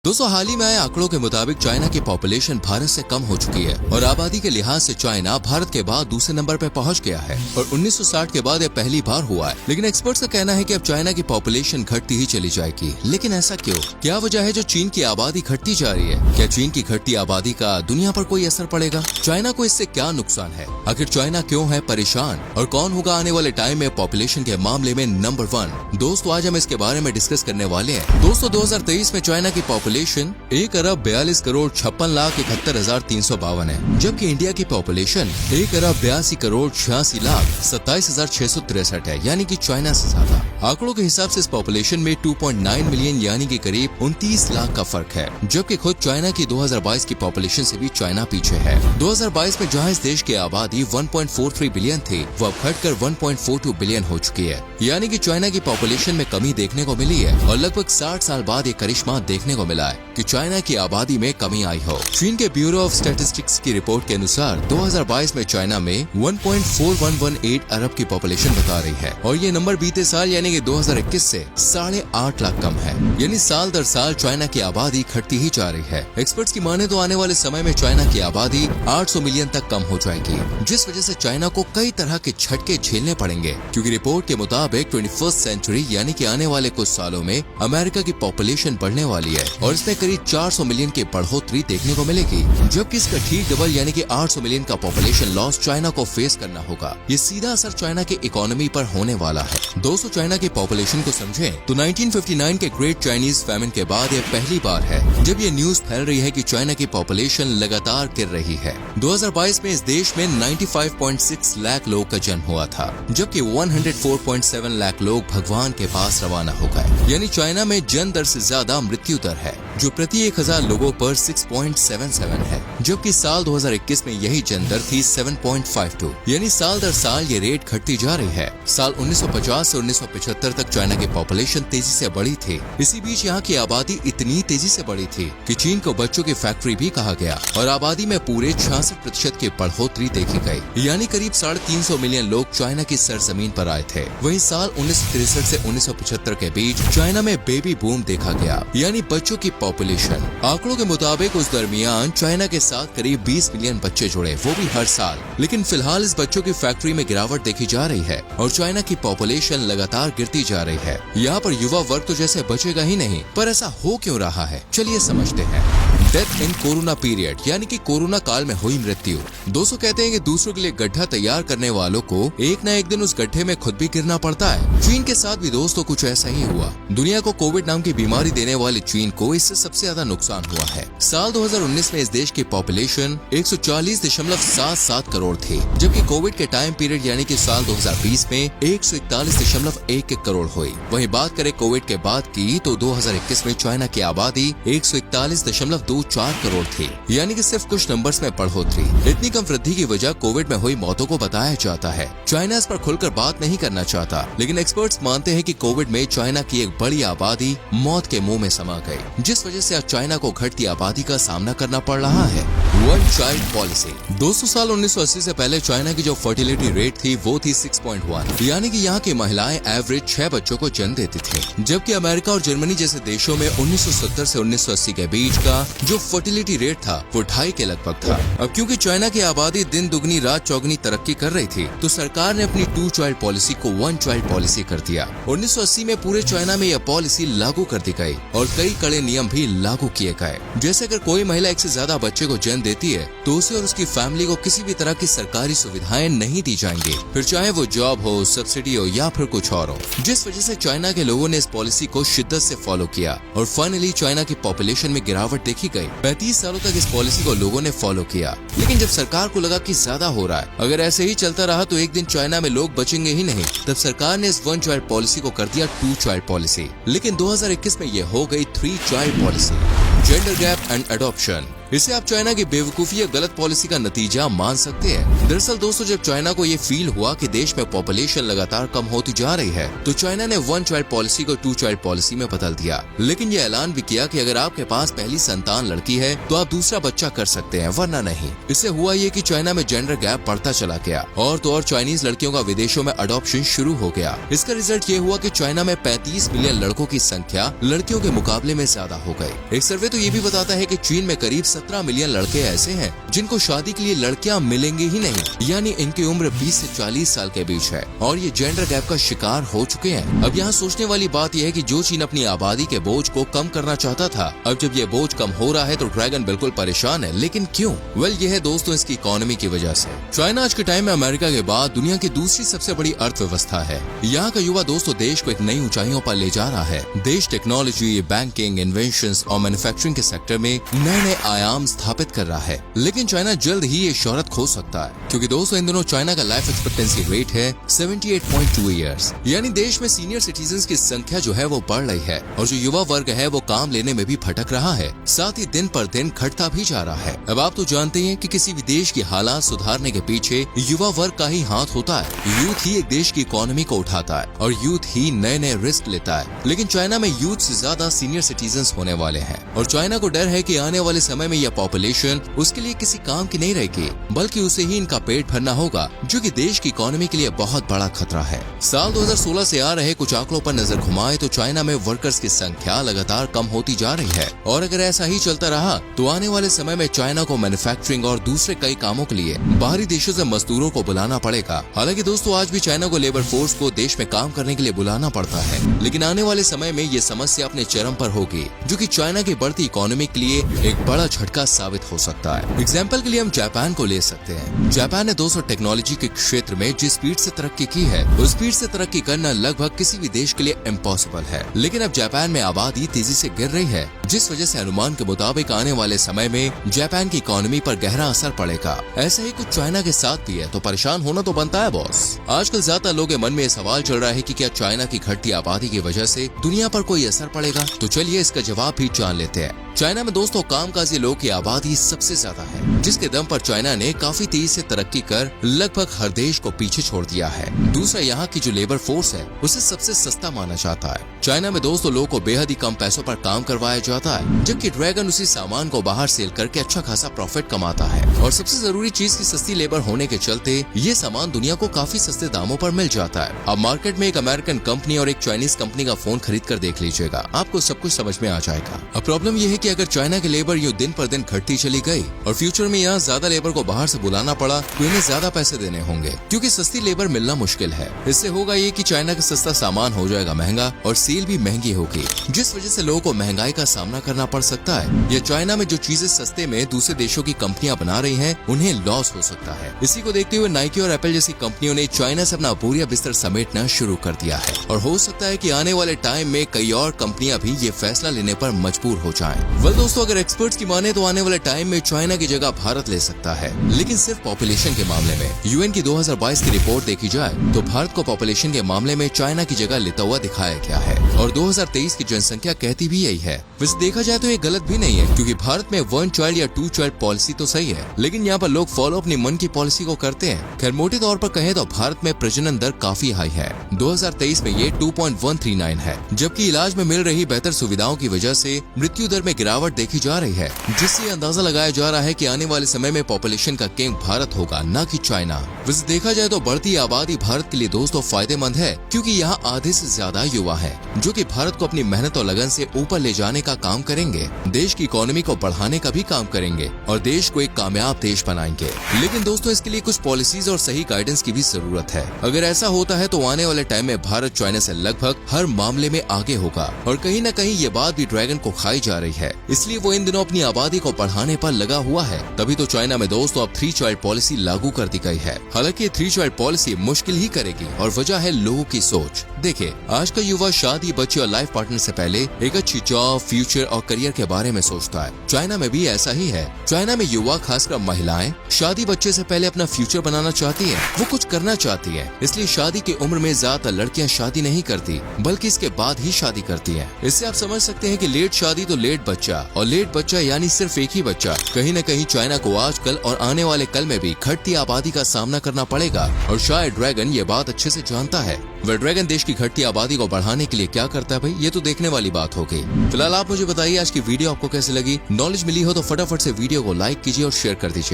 दोस्तों हाल ही में आए आंकड़ों के मुताबिक चाइना की पॉपुलेशन भारत से कम हो चुकी है और आबादी के लिहाज से चाइना भारत के बाद दूसरे नंबर पर पहुंच गया है और 1960 के बाद यह पहली बार हुआ है। लेकिन एक्सपर्ट्स का कहना है कि अब चाइना की पॉपुलेशन घटती ही चली जाएगी। लेकिन ऐसा क्यों? क्या वजह है जो चीन की आबादी घटती जा रही है? क्या चीन की घटती आबादी का दुनिया पर कोई असर पड़ेगा? चाइना को इससे क्या नुकसान है? आखिर चाइना क्यों है परेशान और कौन होगा आने वाले टाइम में पॉपुलेशन के मामले में नंबर 1? दोस्तों आज हम इसके बारे में डिस्कस करने वाले हैं। दोस्तों 2023 में चाइना की पॉपुलेशन 1,42,56,71,352 है, जबकि इंडिया की पॉपुलेशन 1,82,86,27,663 है, यानी कि चाइना से ज्यादा। आंकड़ों के हिसाब से इस पॉपुलेशन में 2.9 मिलियन यानी कि करीब 29 लाख का फर्क है, जबकि खुद चाइना की 2022 की पॉपुलेशन से भी चाइना पीछे है। 2022 में जहां इस देश की आबादी 1.43 बिलियन थी, वो अब घटकर 1.42 बिलियन हो चुकी है, यानी कि चाइना की पॉपुलेशन में कमी देखने को मिली है और लगभग 60 साल बाद ये करिश्मा देखने को मिला है कि चाइना की आबादी में कमी आई हो। चीन के ब्यूरो ऑफ स्टैटिस्टिक्स की रिपोर्ट के अनुसार 2022 में चाइना में 1.4118 अरब की पॉपुलेशन बता रही है और ये नंबर बीते साल यानी कि 2021 से 8.5 लाख कम है, यानी साल दर साल चाइना की आबादी घटती ही जा रही है। एक्सपर्ट्स की माने तो आने वाले समय में चाइना की आबादी 800 मिलियन तक कम हो जाएगी, जिस वजह से चाइना को कई तरह के झटके झेलने पड़ेंगे, क्योंकि रिपोर्ट के मुताबिक 21st सेंचुरी यानी कि आने वाले कुछ सालों में अमेरिका की पॉपुलेशन बढ़ने वाली है और इसमें करीब 400 मिलियन की बढ़ोतरी देखने को मिलेगी, जबकि इसका ठीक डबल यानी कि 800 मिलियन का पॉपुलेशन लॉस चाइना को फेस करना होगा। ये सीधा असर चाइना के इकोनॉमी पर होने वाला है। दोस्तों चाइना की पॉपुलेशन को समझें तो 1959 के ग्रेट चाइनीज फैमिन के बाद यह पहली बार है जब ये न्यूज फैल रही है कि चाइना की पॉपुलेशन लगातार गिर रही है। 2022 में इस देश में 95.6 लाख लोग का जन्म हुआ था, जबकि 104.7 लाख लोग भगवान के पास रवाना हो गए, यानी चाइना में जन्म दर से ज्यादा मृत्यु दर है जो प्रति 1000 लोगों पर 6.77 है, जबकि साल 2021 में यही जन्म दर थी 7.52, यानी साल दर साल ये रेट घटती जा रही है। साल 1950 से 1975 तक चाइना की पॉपुलेशन तेजी से बढ़ी थी। इसी बीच यहाँ की आबादी इतनी तेजी से बढ़ी थी कि चीन को बच्चों की फैक्ट्री भी कहा गया और आबादी में पूरे 66% की बढ़ोतरी देखी गई, यानी करीब 350 मिलियन लोग चाइना की सरजमीन पर आए थे। वहीं साल 1963 से 1975 के बीच चाइना में बेबी बूम देखा गया, यानी बच्चों की पॉपुलेशन। आंकड़ों के मुताबिक उस दरमियान चाइना के साथ करीब 20 मिलियन बच्चे जुड़े, वो भी हर साल। लेकिन फिलहाल इस बच्चों की फैक्ट्री में गिरावट देखी जा रही है और चाइना की पॉपुलेशन लगातार गिरती जा रही है। यहाँ पर युवा वर्ग तो जैसे बचेगा ही नहीं, पर ऐसा हो क्यों रहा है, चलिए समझते हैं। डेथ इन कोरोना पीरियड यानी कि कोरोना काल में हुई मृत्यु। दोस्तों कहते हैं कि दूसरों के लिए गड्ढा तैयार करने वालों को एक न एक दिन उस गड्ढे में खुद भी गिरना पड़ता है। चीन के साथ भी दोस्तों कुछ ऐसा ही हुआ। दुनिया को कोविड नाम की बीमारी देने वाले चीन को इससे सबसे ज्यादा नुकसान हुआ है। साल 2019 में इस देश की पॉपुलेशन 140.77 करोड़ थी, जबकि कोविड के टाइम पीरियड यानी कि साल 2020 में 141.11 करोड़ हुई। वहीं बात करें कोविड के बाद की तो 2021 में चाइना की आबादी 141.24 करोड़ थी, यानी कि सिर्फ कुछ नंबर्स में बढ़ोतरी। इतनी कम वृद्धि की वजह कोविड में हुई मौतों को बताया जाता है। चाइना इस पर खुलकर बात नहीं करना चाहता, लेकिन एक्सपर्ट्स मानते हैं कि कोविड में चाइना की एक बड़ी आबादी मौत के मुंह में समा गई, जिस वजह से आज चाइना को घटती आबादी का सामना करना पड़ रहा है। One child policy. 200 साल 1980 से पहले चाइना की जो फर्टिलिटी रेट थी वो थी 6.1, यानी कि यहाँ की महिलाएं एवरेज 6 बच्चों को जन्म देती थी, जबकि अमेरिका और जर्मनी जैसे देशों में 1970 से 1980 के बीच का जो फर्टिलिटी रेट था वो 2.5 के लगभग था। अब क्योंकि चाइना की आबादी दिन दुगनी रात चौगनी तरक्की कर रही थी, तो सरकार ने अपनी 2 चाइल्ड पॉलिसी को 1 चाइल्ड पॉलिसी कर दिया। 1980 में पूरे चाइना में यह पॉलिसी लागू कर दी गई और कई कड़े नियम भी लागू किए गए। जैसे अगर कोई महिला एक से ज्यादा बच्चे को जन्म देती है तो उसे और उसकी फैमिली को किसी भी तरह की सरकारी सुविधाएं नहीं दी जाएंगी, फिर चाहे वो जॉब हो, सब्सिडी हो या फिर कुछ और हो। जिस वजह से चाइना के लोगों ने इस पॉलिसी को शिद्दत से फॉलो किया और फाइनली चाइना की पॉपुलेशन में गिरावट देखी गई। 35 सालों तक इस पॉलिसी को लोगों ने फॉलो किया, लेकिन जब सरकार को लगा कि ज्यादा हो रहा है, अगर ऐसे ही चलता रहा तो एक दिन चाइना में लोग बचेंगे ही नहीं, तब सरकार ने इस 1 चाइल्ड पॉलिसी को कर दिया 2 चाइल्ड पॉलिसी। लेकिन 2021 में ये हो गई 3 child policy. Gender gap and adoption. इसे आप चाइना की बेवकूफी या गलत पॉलिसी का नतीजा मान सकते हैं। दरअसल दोस्तों, जब चाइना को ये फील हुआ कि देश में पॉपुलेशन लगातार कम होती जा रही है, तो चाइना ने 1 चाइल्ड पॉलिसी को 2 चाइल्ड पॉलिसी में बदल दिया। लेकिन ये ऐलान भी किया कि अगर आपके पास पहली संतान लड़की है तो आप दूसरा बच्चा कर सकते हैं, वरना नहीं। इससे हुआ ये कि चाइना में जेंडर गैप बढ़ता चला गया और तो और चाइनीज लड़कियों का विदेशों में अडॉप्शन शुरू हो गया। इसका रिजल्ट ये हुआ कि चाइना में 35 मिलियन लड़कों की संख्या लड़कियों के मुकाबले में ज्यादा हो गई। एक सर्वे तो ये भी बताता है कि चीन में करीब 17 मिलियन लड़के ऐसे हैं जिनको शादी के लिए लड़कियां मिलेंगी ही नहीं, यानी इनकी उम्र 20 से 40 साल के बीच है और ये जेंडर गैप का शिकार हो चुके हैं। अब यहाँ सोचने वाली बात यह है कि जो चीन अपनी आबादी के बोझ को कम करना चाहता था, अब जब ये बोझ कम हो रहा है तो ड्रैगन बिल्कुल परेशान है। लेकिन क्यों? वेल, ये है दोस्तों इसकी इकोनॉमी की वजह से। चाइना आज के टाइम में अमेरिका के बाद दुनिया की दूसरी सबसे बड़ी अर्थव्यवस्था है। यहाँ का युवा दोस्तों देश को एक नई ऊंचाइयों पर ले जा रहा है। देश टेक्नोलॉजी, बैंकिंग, इन्वेंशंस और मैन्युफैक्चरिंग के सेक्टर में नए नए आयाम स्थापित कर रहा है। लेकिन चाइना जल्द ही ये शोहरत खो सकता है, क्योंकि दोस्तों इन दिनों चाइना का लाइफ एक्सपेक्टेंसी रेट है 78.2 ईयर्स, यानी देश में सीनियर सिटीजन्स की संख्या जो है वो बढ़ रही है और जो युवा वर्ग है वो काम लेने में भी भटक रहा है, साथ ही दिन पर दिन घटता भी जा रहा है। अब आप तो जानते हैं कि किसी भी देश की हालात सुधारने के पीछे युवा वर्ग का ही हाथ होता है। यूथ ही एक देश की इकोनॉमी को उठाता है और यूथ ही नए नए रिस्क लेता है। लेकिन चाइना में यूथ से ज्यादा सीनियर सिटीजन्स होने वाले हैं और चाइना को डर है कि आने वाले समय में यह पॉपुलेशन उसके लिए किसी काम की नहीं रहेगी, बल्कि उसे ही इनका पेट भरना होगा, जो कि देश की इकोनॉमी के लिए बहुत बड़ा खतरा है। साल 2016 से आ रहे कुछ आंकड़ों पर नजर घुमाए तो चाइना में वर्कर्स की संख्या लगातार कम होती जा रही है और अगर ऐसा ही चलता रहा तो आने वाले समय में चाइना को मैन्युफैक्चरिंग और दूसरे कई कामों के लिए बाहरी देशों से मजदूरों को बुलाना पड़ेगा। हालांकि दोस्तों आज भी चाइना को लेबर फोर्स को देश में काम करने के लिए बुलाना पड़ता है, लेकिन आने वाले समय में ये समस्या अपने चरम पर होगी, जो कि चाइना की बढ़ती इकोनॉमी के लिए एक बड़ा झटका साबित हो सकता है। एग्जाम्पल के लिए हम जापान को ले सकते हैं। जापान ने दोस्तों टेक्नोलॉजी के क्षेत्र में जिस स्पीड से तरक्की की है, उस स्पीड से तरक्की करना लगभग किसी भी देश के लिए इम्पॉसिबल है। लेकिन अब जापान में आबादी तेजी से गिर रही है, जिस वजह से अनुमान के मुताबिक आने वाले समय में जापान की इकोनॉमी पर गहरा असर पड़ेगा। ऐसा ही कुछ चाइना के साथ भी है, तो परेशान होना तो बनता है बॉस। आजकल ज्यादा लोगों के मन में ये सवाल चल रहा है कि क्या चाइना की घटती आबादी की वजह से दुनिया पर कोई असर पड़ेगा? तो चलिए इसका जवाब भी जान लेते हैं। चाइना में दोस्तों कामकाजी लोगों की आबादी सबसे ज्यादा है, जिसके दम पर चाइना ने काफी तेजी से तरक्की कर लगभग हर देश को पीछे छोड़ दिया है। दूसरा, यहाँ की जो लेबर फोर्स है उसे सबसे सस्ता माना जाता है। चाइना में दोस्तों लोगों को बेहद ही कम पैसों पर काम करवाया जाता है, जबकि ड्रैगन उसी सामान को बाहर सेल करके अच्छा खासा प्रॉफिट कमाता है। और सबसे जरूरी चीज की सस्ती लेबर होने के चलते ये सामान दुनिया को काफी सस्ते दामों पर मिल जाता है। अब मार्केट में एक अमेरिकन कंपनी और एक चाइनीज कंपनी का फोन खरीद कर देख लीजिएगा, आपको सब कुछ समझ में आ जाएगा। अब प्रॉब्लम यह है कि अगर चाइना की लेबर यूं दिन पर दिन घटती चली गई और फ्यूचर में यहाँ ज्यादा लेबर को बाहर से बुलाना पड़ा तो इन्हें ज्यादा पैसे देने होंगे, क्योंकि सस्ती लेबर मिलना मुश्किल है। इससे होगा ये कि चाइना का सस्ता सामान हो जाएगा महंगा और सेल भी महंगी होगी, जिस वजह से लोगों को महंगाई का सामना करना पड़ सकता है। या चाइना में जो चीजें सस्ते में दूसरे देशों की कंपनियां बना रही हैं, उन्हें लॉस हो सकता है। इसी को देखते हुए नाइकी और एप्पल जैसी कंपनियों ने चाइना से अपना बोरिया बिस्तर समेटना शुरू कर दिया है और हो सकता है कि आने वाले टाइम में कई और कंपनियां भी ये फैसला लेने पर मजबूर हो जाएं। वेल दोस्तों, अगर एक्सपर्ट्स की माने तो आने वाले टाइम में चाइना की जगह भारत ले सकता है, लेकिन सिर्फ पॉपुलेशन के मामले में। यूएन की 2022 की रिपोर्ट देखी जाए तो भारत को पॉपुलेशन के मामले में चाइना की जगह लेता हुआ दिखाया गया है और 2023 की जनसंख्या कहती भी यही है। वैसे देखा जाए तो ये गलत भी नहीं है, क्योंकि भारत में 1 चाइल्ड या 2 चाइल्ड पॉलिसी तो सही है, लेकिन यहाँ पर लोग फॉलो अपनी मन की पॉलिसी को करते हैं। खैर मोटे तौर पर कहें तो भारत में प्रजनन दर काफी हाई है। 2023 में ये 2.139 है, जबकि इलाज में मिल रही बेहतर सुविधाओं की वजह से मृत्यु दर में गिरावट देखी जा रही है, जिससे अंदाजा लगाया जा रहा है कि आने वाले समय में पॉपुलेशन का किंग भारत होगा, न कि चाइना। वैसे देखा जाए तो बढ़ती आबादी भारत के लिए दोस्तों फायदेमंद है, क्योंकि यहाँ आधे से ज्यादा युवा है, जो कि भारत को अपनी मेहनत और लगन से ऊपर ले जाने का काम करेंगे, देश की इकोनॉमी को बढ़ाने का भी काम करेंगे और देश को एक कामयाब देश बनाएंगे। लेकिन दोस्तों इसके लिए कुछ पॉलिसीज और सही गाइडेंस की भी जरूरत है। अगर ऐसा होता है तो आने वाले टाइम में भारत चाइना से लगभग हर मामले में आगे होगा और कहीं न कहीं ये बात भी ड्रैगन को खाई जा रही है, इसलिए वो इन दिनों अपनी आबादी को बढ़ाने पर लगा हुआ है। तभी तो चाइना में दोस्तों अब 3 चाइल्ड पॉलिसी लागू कर दी गई है। हालांकि 3 चाइल्ड पॉलिसी मुश्किल ही करेगी और वजह है लोगों की सोच। देखिए आज का युवा शादी, बच्चे और लाइफ पार्टनर से पहले एक अच्छी जॉब, फ्यूचर और करियर के बारे में सोचता है। चाइना में भी ऐसा ही है। चाइना में युवा खासकर महिलाएं शादी बच्चे से पहले अपना फ्यूचर बनाना चाहती हैं, वो कुछ करना चाहती हैं, इसलिए शादी की उम्र में ज्यादातर लड़कियां शादी नहीं करती बल्कि इसके बाद ही शादी करती हैं। इससे आप समझ सकते हैं कि लेट शादी तो लेट बच्चा और लेट बच्चा यानी सिर्फ एक ही बच्चा। कहीं न कहीं चाइना को आजकल और आने वाले कल में भी घटती आबादी का सामना करना पड़ेगा और शायद ड्रैगन ये बात अच्छे से जानता है। वह ड्रैगन देश की घटती आबादी को बढ़ाने के लिए क्या करता है भाई, ये तो देखने वाली बात हो गई। फिलहाल आप मुझे बताइए आज की वीडियो आपको कैसी लगी। नॉलेज मिली हो तो फटाफट से वीडियो को लाइक कीजिए और शेयर कर दीजिए।